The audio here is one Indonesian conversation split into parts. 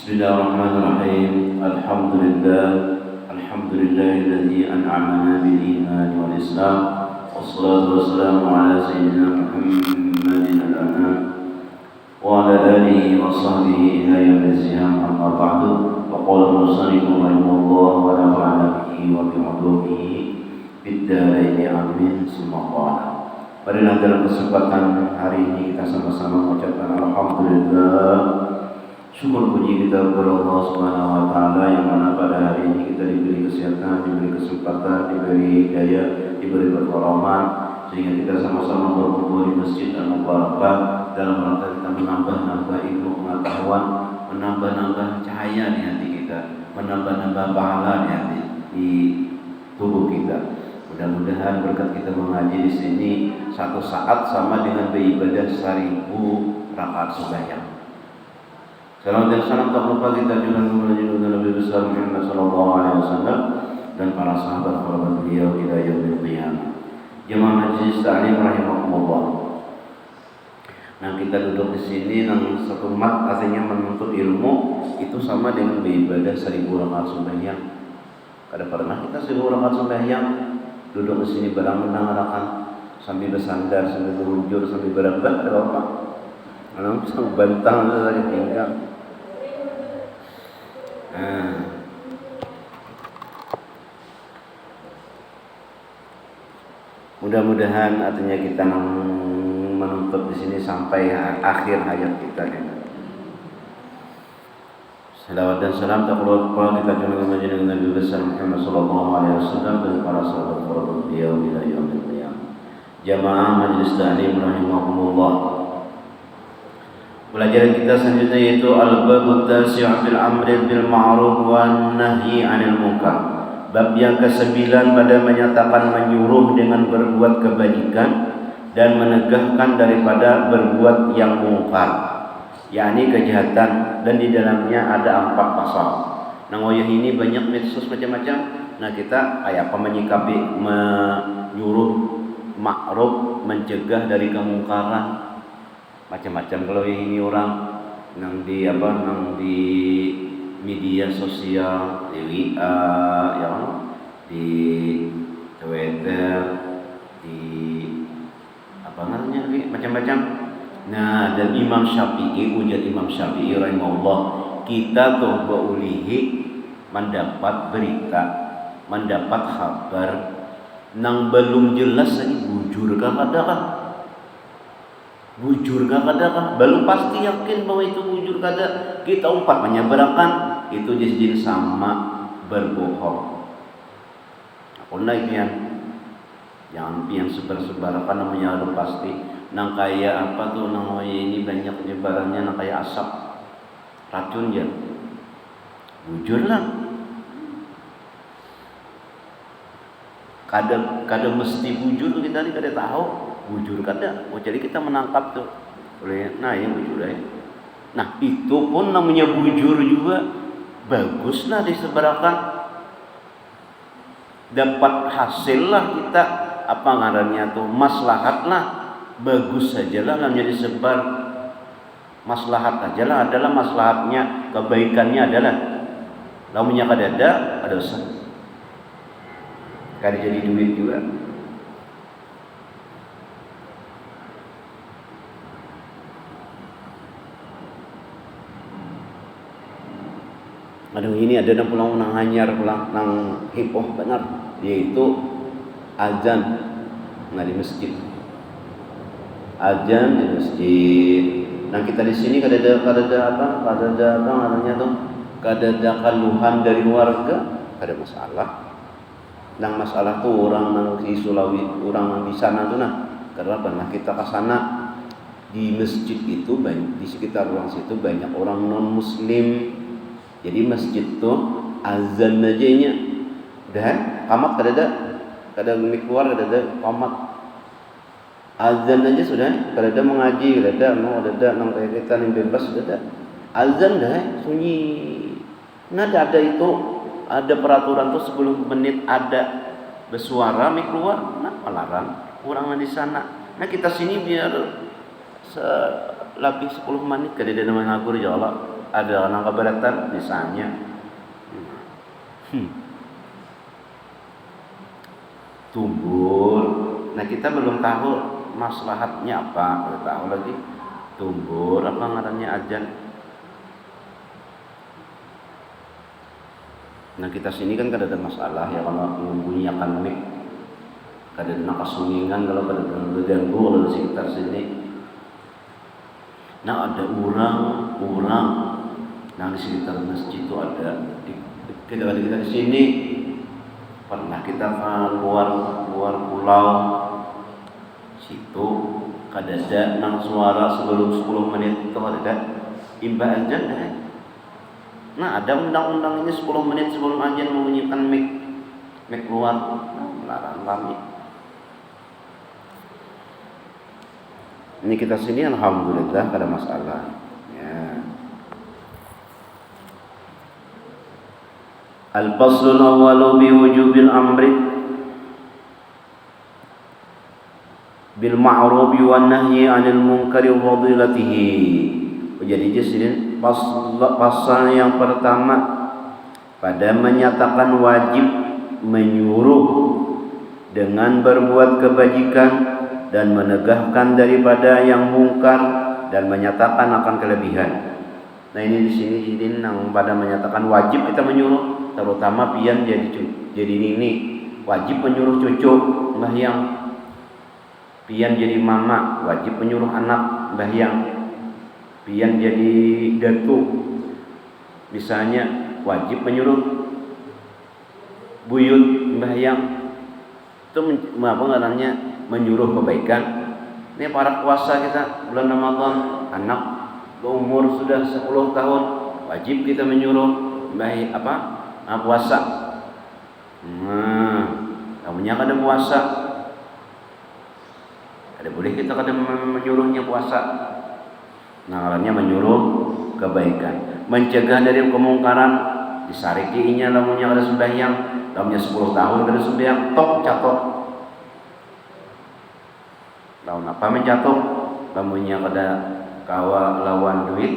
Bismillahirrahmanirrahim. Alhamdulillahilladzi an'amana bil iman wal islam. Wassalatu wassalamu ala sayyidina Muhammadin al-anam wa ala alihi wa sahbihi ila yaumil qiyamah. Amma ba'du. Wa qala al-musannif rahimahullah wa nafa'ana bihi wa bi 'ulumihi fid dharain amin. Summa qala. Pada dalam kesempatan hari ini kita sama-sama mengucapkan alhamdulillah, syukur puji kita kepada Allah Subhanahu wa taala yang mana pada hari ini kita diberi kesehatan, diberi kesempatan, diberi hidayah, diberi pertolongan sehingga kita sama-sama berkumpul di Masjid Al-Mubarakah dalam rangka kita menambah-nambah ilmu pengetahuan, menambah-nambah cahaya di hati kita, menambah-nambah pahala di hati di tubuh kita. Mudah-mudahan berkat kita mengaji di sini satu saat sama dengan beribadah 1000 rakaat sembahyang. Salam dan salam tak lupa kita juga menunjukkan Nabi besar Muhammad sallallahu alaihi wasallam dan para sahabat beliau ila yaumil qiyamah. Jemaah Majelis Ta'lim rahimakumullah. Nah, kita duduk di sini dan satu mat artinya menuntut ilmu itu sama dengan beribadah 1000 rakaat sembahyang. Kada pernah kita 1000 rakaat sembahyang duduk di sini berang-menang sambil bersandar, sambil berujur, sambil berebah, ada apa? Kalau sambil bantang saja pinggang. Mudah-mudahan artinya kita menuntut di sini sampai akhir hayat kita. Salawat dan salam tak lupa kita junjung dengan Nabi besar Muhammad sallallahu alaihi wasallam dan para sahabat beliau ila yaumil qiyamah. Jamaah Majelis Ta'lim rahimakumullah. Pelajaran kita selanjutnya yaitu al-babut tasi' fil amri bil ma'ruf wan nahyi 'anil munkar. Bab yang ke-9 pada menyatakan menyuruh dengan berbuat kebajikan dan menegahkan daripada berbuat yang mungkar, yakni kejahatan, dan di dalamnya ada 4 pasal. Nah, ini banyak medsos macam-macam. Nah, kita apa menyikapi menyuruh ma'ruf, mencegah dari kemungkaran macam-macam. Kalau ini orang nang di media sosial, di WA, di Twitter, di macam-macam. Nah, dan Imam Syafi'i, ujar Imam Syafi'i rahimahullah, kita tuh baulihi mendapat berita, mendapat kabar nang belum jelas lagi bujur kadang belum pasti yakin bahwa itu bujur kada, kita umpat menyabarakan itu jadi sama berbohong. Aku naiknya jangan pian sebar-sebarkan namanya udah pasti nang kayak apa tuh namanya ini banyak penyebarannya nang kayak asap racun ya bujur lah. Kada mesti bujur tuh kita ni kada tahu bujur kada. Jadi kita menangkap tuh oleh yang bujur ya. Nah, itu pun namanya bujur juga baguslah disebarkan. Dapat hasil lah kita apa ngarannya tuh maslahat lah, bagus sajalah namanya disebar. Maslahat ajalah adalah maslahatnya, kebaikannya adalah namanya kada ada dosa. Kada jadi duit juga. Aduh, ini ada yang pulang nang hanyar, pulang nang hipoh benar, yaitu azan di masjid. Azan di masjid. Nah, kita di sini kada ada namanya tuh, kada ada keluhan dari warga, kada masalah. Nang masalah tuh orang nang di Sulawesi, orang nang di sana tuh karena pernah kita ke sana di masjid itu banyak, di sekitar ruang situ banyak orang non muslim. Jadi masjid tuh azan aja nya udah qamat kada keluar, kada ada qamat. Azan aja sudah, kada ada mengaji, kada ada nang kita yang bebas, sudah ada. Azan dah sunyi. Nah, ada itu, ada peraturan tuh 10 menit ada bersuara mik keluar, nah melarang orang di sana. Nah, kita sini biar lebih 10 menit kada ada namanya ngagur ya Allah. ada orang keberatan misalnya. Tumbur. Nah kita belum tahu maslahatnya apa, belum tahu lagi. Tumbur apa ngarannya ajan. Nah kita sini kan kada ada masalah ya kalau membunyikan mic, kada ada kasungingan kalau kada terganggu kalau di sekitar sini. Nah ada orang nah di sekitar masjid itu ada kita di sini pernah kita keluar pulau situ kada ada nang suara sebelum 10 menit itu ada imbah ajan deh. Nah ada undang-undang ini 10 menit sebelum ajan membunyikan mic keluar, melarang kami. Ini kita sini alhamdulillah kada masalah. Ya. Al-faslul awwalu bi wujubil amri bil ma'ruf wan nahyi 'anil munkari wa fadilatihi. Jadi di sini pasal yang pertama pada menyatakan wajib menyuruh dengan berbuat kebajikan dan menegahkan daripada yang mungkar dan menyatakan akan kelebihan. Nah ini di sini nang pada menyatakan wajib kita menyuruh, terutama pian jadi ini wajib menyuruh cucu mbahyang, pian jadi mama wajib menyuruh anak mbahyang, pian jadi datuk misalnya wajib menyuruh buyut mbahyang. Itu apa ngarannya menyuruh kebaikan. Ini para puasa kita bulan Ramadan, anak umur sudah 10 tahun wajib kita menyuruh puasa. Namanya kada puasa, kada boleh kita kada menyuruhnya puasa. Namanya menyuruh kebaikan, mencegah dari kemungkaran, disarikinya lamunnya kada sembahyang, lamunnya 10 tahun kada sembahyang, tok catok. Lawan apa mencatok, lamunnya kada kawa lawan duit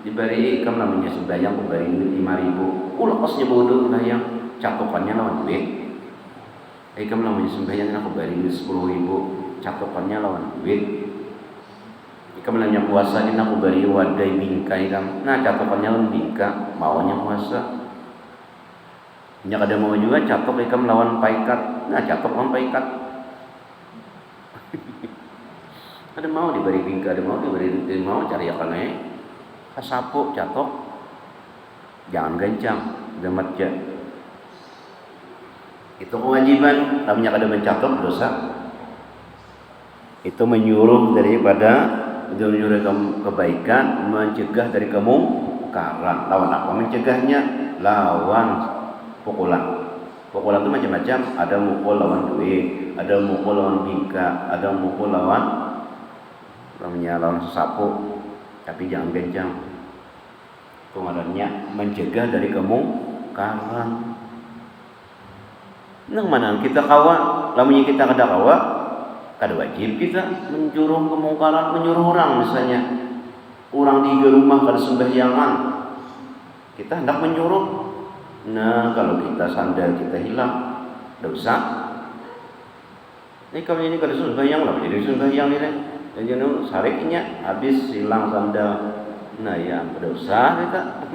diberi ikam namanya sembahyang kubari duit 5.000 ulekosnya bodoh sembahyang catokannya lawan duit. Ikam namanya sembahyang aku bari duit 10.000 catokannya lawan duit. Ikam namanya puasa ini aku bari wadai bingkai kam, nah catokannya lawan bingka maunya puasa. Nya kada mau juga catok ikam lawan paikat, nah catok lawan paikat. Ada mau diberi bingka, ada mau diberi duit, mau cari akan kasapu catok, jangan gencang, demat ja. Itu kewajiban, namanya kada mencatok dosa. Itu menyuruh daripada menyuruh kebaikan, mencegah dari kemungkaran. Lawan apa mencegahnya? Lawan pukulan. Pukulan itu macam-macam, ada mukul lawan duit, ada mukul lawan bingka, ada mukul lawan sapu, tapi jangan gencang. Kemudiannya mencegah dari kemungkaran. Nang mana kita kawa, lamunnya kita kada kawa, kada wajib kita menyuruh kemungkaran, menyuruh orang misalnya. Orang di rumah kada sembahyangan, kita hendak menyuruh. Nah, kalau kita sandal kita hilang, dosa. Ini kalau ini kada sembahyang lah, jadi sembahyang ini. Dan jangan sariknya habis hilang sandal. Nah ya berdosa kita.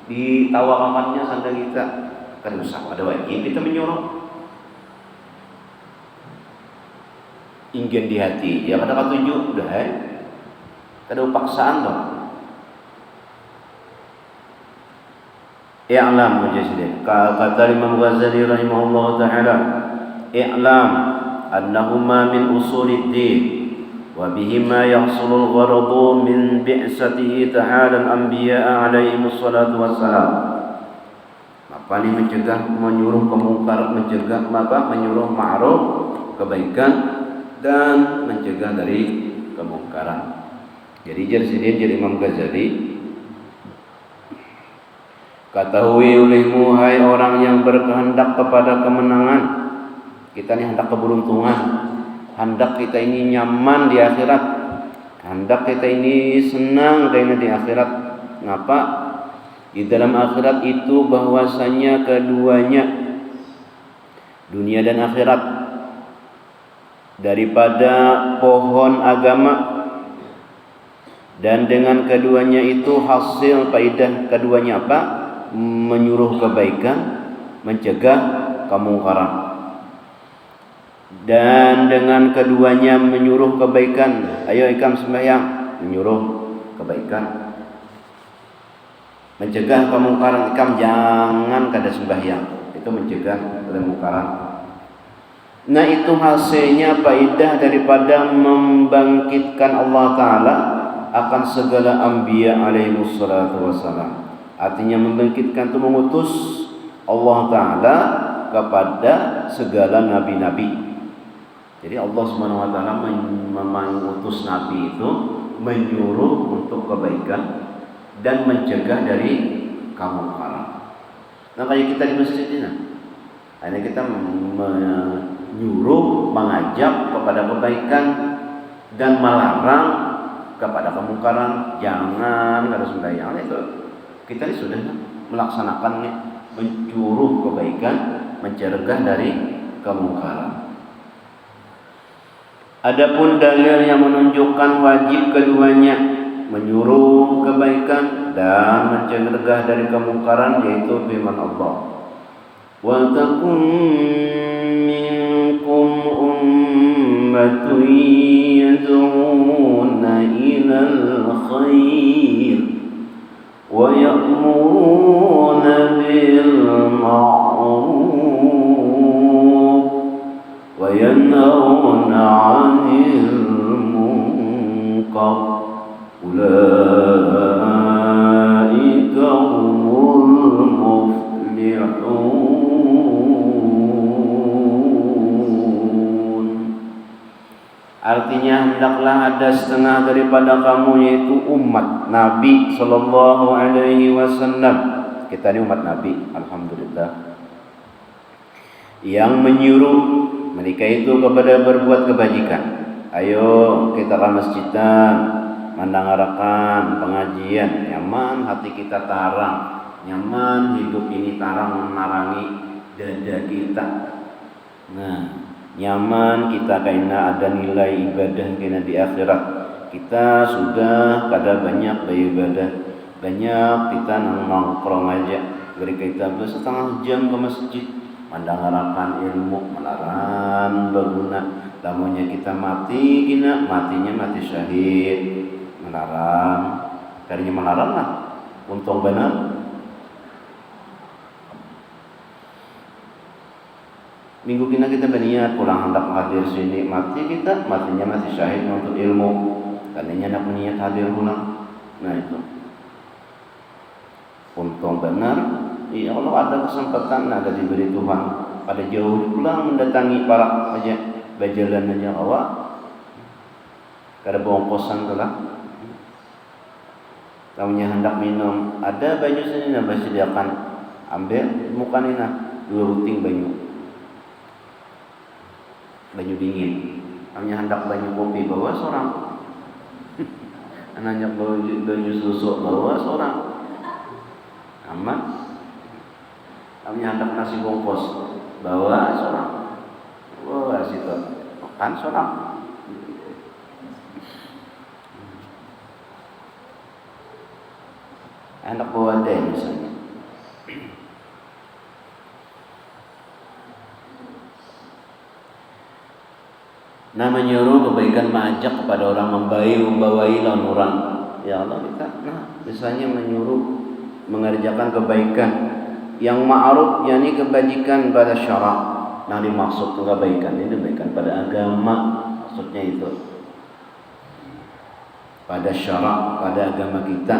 Ditawakannya sandal kita. Kan dosa, ada wajib kita menyuruh. Ingin di hati, ya kada katuju udah kada paksaan dong. I'lam mujahidin. Kata Imam Ghazali rahimahullah taala, i'lam annahuma min usulid din وبهما يحصل الغرض من بعثته تعالى الأنبياء عليهم الصلاة والسلام. Apa ini mencegah, menyuruh kemungkaran, mencegah apa? Menyuruh ma'ruf, kebaikan dan mencegah dari kemungkaran. Jadi jadi Imam Ghazali, ketahui olehmu hai orang yang berkehendak kepada kemenangan. Kita ini hendak keberuntungan. Hendak kita ini nyaman di akhirat, hendak kita ini senang kayaknya di akhirat. Ngapa? Di dalam akhirat itu bahwasanya keduanya, dunia dan akhirat, daripada pohon agama, dan dengan keduanya itu hasil faidah keduanya apa? Menyuruh kebaikan, mencegah kemungkaran. Dan dengan keduanya menyuruh kebaikan, ayo ikam sembahyang, menyuruh kebaikan, mencegah kemungkaran, ikam jangan kada sembahyang, itu mencegah kemungkaran. Nah, itu hasilnya faidah daripada membangkitkan Allah Ta'ala akan segala anbiya alaihi wassalatu wassalam. Artinya membangkitkan itu mengutus Allah Ta'ala kepada segala nabi-nabi. Jadi Allah Subhanahu wa taala mengutus nabi itu menyuruh untuk kebaikan dan mencegah dari kemungkaran. Nah, kayak kita di masjid ini, hanya kita menyuruh, mengajak kepada kebaikan dan melarang kepada kemungkaran. Jangan harus sembahyang. Itu kita sudah melaksanakannya, menyuruh kebaikan, mencegah dari kemungkaran. Adapun dalil yang menunjukkan wajib keduanya, menyuruh kebaikan dan mencegah dari kemungkaran, yaitu firman Allah, wa takum minkum ummatun yad'una ilal khair wa ya'muruna bil ma'ruf wa yanhauna 'anil munkar ulaika humul muflihun. Artinya, hendaklah ada setengah daripada kamu, yaitu umat Nabi sallallahu alaihi wasallam. Kita ini umat Nabi, alhamdulillah, yang menyuruh mereka itu kepada berbuat kebajikan. Ayo kita ke masjidan, mandangarakan pengajian, nyaman hati kita tarang, nyaman hidup ini tarang menarangi dada kita. Nah, nyaman kita karena ada nilai ibadah kena di akhirat. Kita sudah kada banyak beribadah, banyak kita nongkrong aja. Beri kita setengah jam ke masjid, mandangarakan ilmu, melarang berguna. Lamunya kita mati, kena matinya mati syahid, melarang. Karinya melarang lah, untung benar. Minggu kena kita berniat pulang hendak hadir sini, mati kita, matinya mati syahid untuk ilmu. Karinya nak berniat hadir pulang. Nah itu untung benar. Ya Allah, ada kesempatan, ada diberi Tuhan pada jauh pulang mendatangi para aja berjalan aja awak. Kada bongkosan tu lah. Tamunya hendak minum, ada banyu sini nak sediakan, ambil muka ni nak 2 ruting banyu dingin. Tamunya hendak banyu kopi, bawa seorang. Anaknya banyu susu, bawa seorang. Aman. Tamunya hendak nasi bungkus, bawa seorang. Bawa situ, makan seorang. Anak bawa deh misalnya. Nah, menyuruh kebaikan, mengajak kepada orang, membawai lawan orang. Ya Allah, kita misalnya menyuruh mengerjakan kebaikan yang ma'ruf, yakni kebajikan pada syarak. Nah, dimaksud kebaikan ini kebaikan pada agama, maksudnya itu pada syarak, pada agama kita.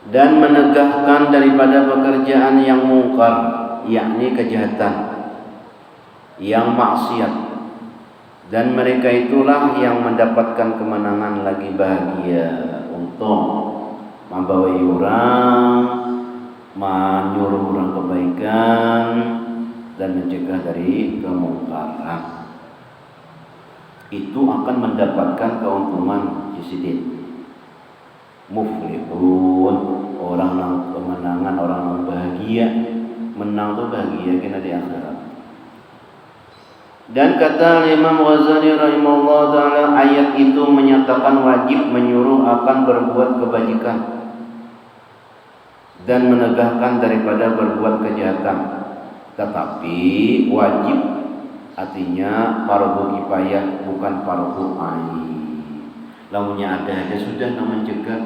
Dan menegahkan daripada pekerjaan yang mungkar, yakni kejahatan, yang maksiat. Dan mereka itulah yang mendapatkan kemenangan lagi bahagia, untung, membawai orang, menyuruh orang kebaikan dan mencegah dari kemungkaran. Itu akan mendapatkan keuntungan jisidin. muflihun, orang yang kemenangan, orang yang bahagia. Menang tuh bahagia kena di akhirat. Dan kata Imam Ghazali rahimahullah taala, ayat itu menyatakan wajib menyuruh akan berbuat kebajikan dan menegahkan daripada berbuat kejahatan. Tetapi wajib artinya fardu kifayah, bukan fardu ain. Lamunnya ada aja sudah mencegah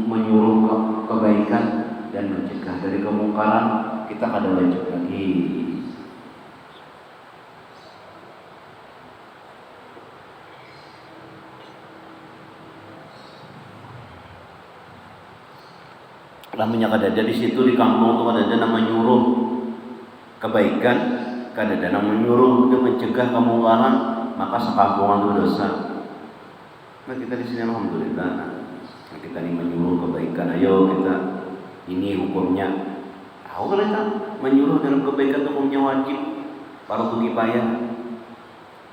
menyuruh kebaikan dan mencegah dari kemungkaran, kita kada wajib lagi. Lamunnya kada ada di situ di kampung tuh kada ada nama menyuruh kebaikan, kada ada nama menyuruh untuk mencegah kemungkaran, maka sekampungan itu dosa. Nah kita di sini alhamdulillah, nah, kita ini menyuruh kebaikan, ayo kita ini hukumnya. Tahu kan kita menyuruh dalam kebaikan hukumnya wajib, fardu kifayah.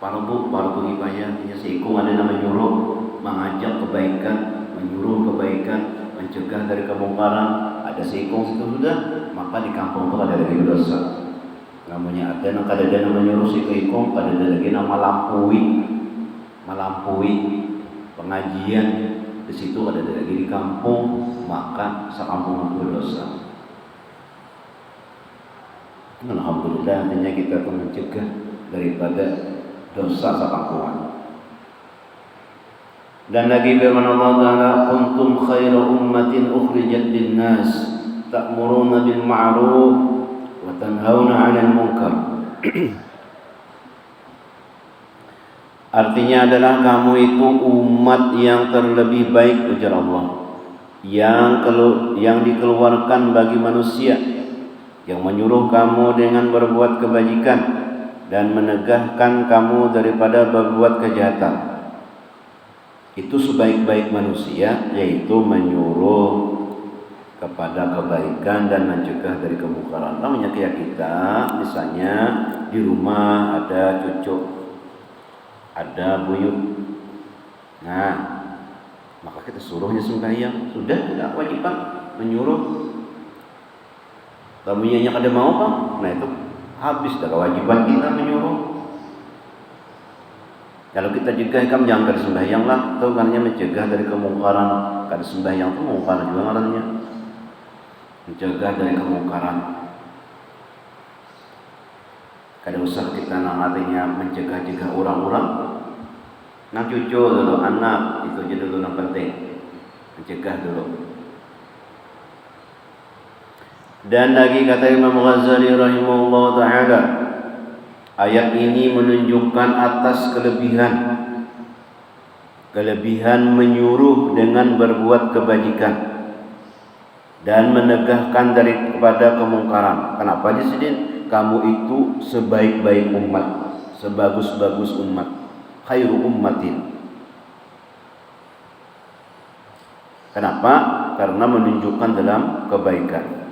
Fardu kifayah artinya seikung ada nama menyuruh, mengajak kebaikan, menyuruh kebaikan, mencegah dari kemungkaran, ada seikung situ sudah, maka di kampung itu ada lagi dosa. Namanya ada yang kada ada menyuruh si keikung, kada ada lagi nama melampaui pengajian di situ kada ada lagi di kampung, maka sekampung itu dosa. Alhamdulillah artinya kita akan mencegah daripada dosa sekampungan. Dan lagi firman Allah Ta'ala, kuntum khaira ummatin ukhrijat lin-nas ta'muruna bil ma'ruf wa tanhauna 'anil munkar. Artinya adalah kamu itu umat yang terlebih baik, ujar Allah, yang dikeluarkan bagi manusia, yang menyuruh kamu dengan berbuat kebajikan dan menegahkan kamu daripada berbuat kejahatan. Itu sebaik-baik manusia, yaitu menyuruh kepada kebaikan dan mencegah dari kemungkaran. Namanya kayak kita, misalnya di rumah ada cucu, ada buyut. Nah, maka kita suruhnya sembahyang. Sudah tidak kewajiban menyuruh. Tamunya kada mau Pak, nah itu habis dah kewajiban kita menyuruh. Kalau kita juga kan jangan kada sembahyang lah, itu karena mencegah dari kemungkaran. Kada sembahyang itu mungkar juga ngarannya. Mencegah dari kemungkaran. Kada usah kita artinya mencegah orang-orang. Nah cucu dulu, anak itu aja dulu yang penting. Mencegah dulu. Dan lagi kata Imam Ghazali rahimahullah ta'ala, ayat ini menunjukkan atas kelebihan menyuruh dengan berbuat kebajikan dan menegahkan daripada kemungkaran. Kenapa di sini? Kamu itu sebaik-baik umat, sebagus-bagus umat, khairu ummatin. Kenapa? Karena menunjukkan dalam kebaikan.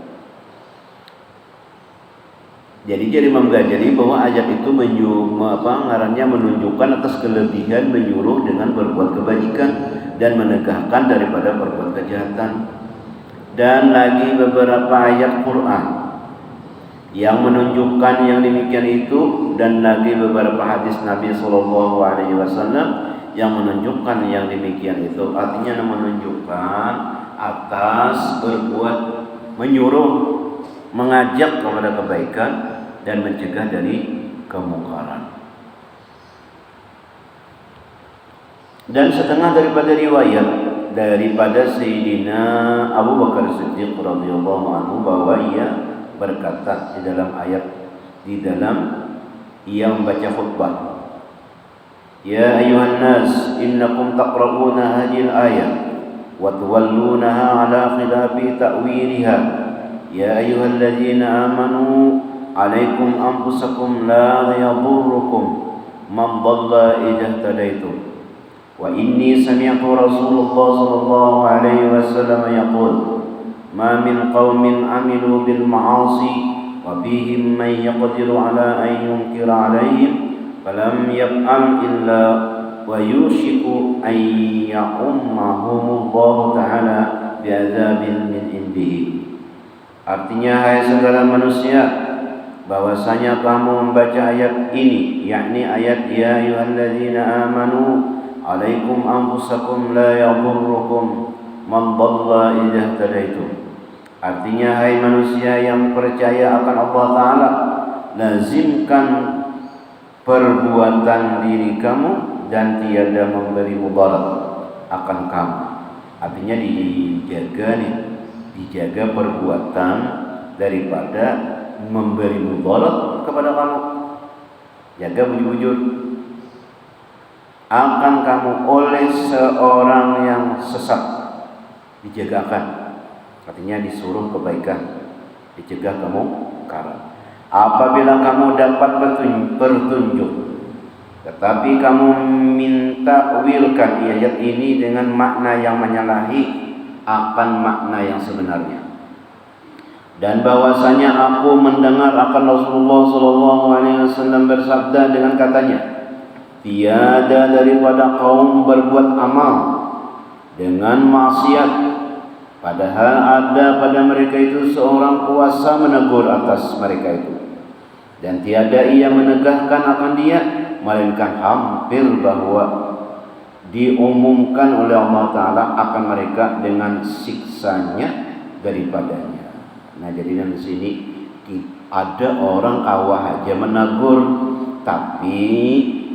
Jadi Imam Ghazali bahwa ayat itu menunjukkan atas kelebihan menyuruh dengan berbuat kebajikan dan menegahkan daripada berbuat kejahatan. Dan lagi beberapa ayat Quran yang menunjukkan yang demikian itu, dan lagi beberapa hadis Nabi Sallallahu Alaihi Wasallam yang menunjukkan yang demikian itu. Artinya menunjukkan atas berbuat, menyuruh, mengajak kepada kebaikan dan mencegah dari kemungkaran. Dan setengah daripada riwayat daripada Sayyidina Abu Bakar Siddiq radhiyallahu anhu bahwa ia berkata di dalam ayat, di dalam ia membaca khutbah, ya ayuhan nas innakum taqra'una hadhihi al-ayat wa tuwallunaha ala khilafi ta'wiliha ya ayyuhalladzina amanu alaikum anfusakum la yadurrukum man dhalla idza tadaitum wa inni sami'tu Rasulullah sallallahu alaihi wasallam yaqul ma min qaumin amilu bil ma'asi wa fihim man yaqdiru ala an yunkira alaihim falam yaf'al illa wa yushiku an ya'ummahumullahu ta'ala bi'adzabin min indihi. Artinya, hai segala manusia, bahwasanya kamu membaca ayat ini, yakni ayat ya ayyuhalladzina amanu alaikum anfusakum la yadurrukum man dhalla idza ihtadaitum. Artinya, hai manusia yang percaya akan Allah Ta'ala, lazimkan perbuatan diri kamu dan tiada memberi mudarat akan kamu. Artinya dijaga perbuatan daripada memberi mudarat kepada kamu. Jaga bujur-bujur akan kamu oleh seorang yang sesat, dijagakan. Artinya disuruh kebaikan, dicegah kemungkaran. Apabila kamu dapat petunjuk, tetapi kamu minta wilkan ayat ini dengan makna yang menyalahi akan makna yang sebenarnya. Dan bahwasanya aku mendengar akan Rasulullah SAW bersabda dengan katanya, tiada daripada kaum berbuat amal dengan maksiat, padahal ada pada mereka itu seorang kuasa menegur atas mereka itu, dan tiada ia menegahkan akan dia, melainkan hampir bahwa diumumkan oleh Allah Ta'ala akan mereka dengan siksanya daripadanya. Nah, jadi di sini ada orang kawah aja menegur, tapi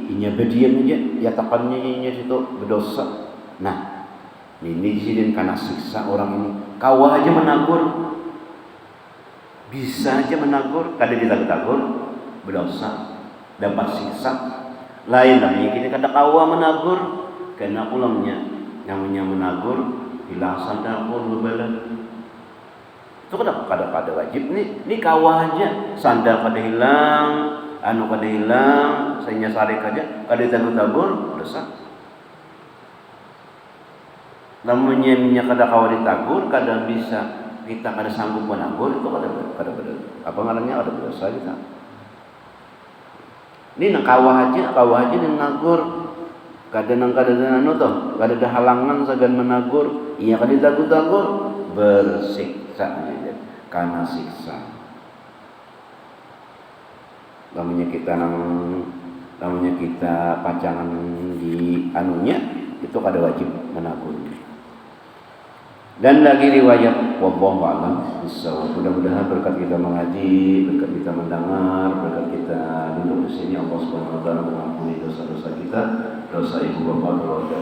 inya berdiam aja, yatakannya inya situ berdosa. Nah, ini disini karena siksa orang ini. Kawah aja menegur, bisa aja menegur, kada ditagur berdosa, dapat siksa. Lain namanya kita kada kawah menegur, karena ulangnya namanya menegur hilang sandal pun berbeda. Itu kada wajib nih kawah aja sandal kada hilang, anu kada hilang, saya sarik aja kada ditagur dosa. Namanya minyak kada kawah ditagur, kada bisa kita kada sanggup menagur, itu kada apa ngarannya ada dosa kita. Ini nang kawah aja nagur, kada anu toh, kada ada halangan sagan menagur, iya kada ditagur bersiksa karena siksa. Namanya kita pacangan di anunya itu kada wajib menagur. Dan lagi riwayat wallahu a'lam bissawab. Mudah-mudahan berkat kita mengaji, berkat kita mendengar, berkat kita duduk di sini, Allah Subhanahu wa taala mengampuni dosa-dosa kita, dosa ibu bapa, keluarga,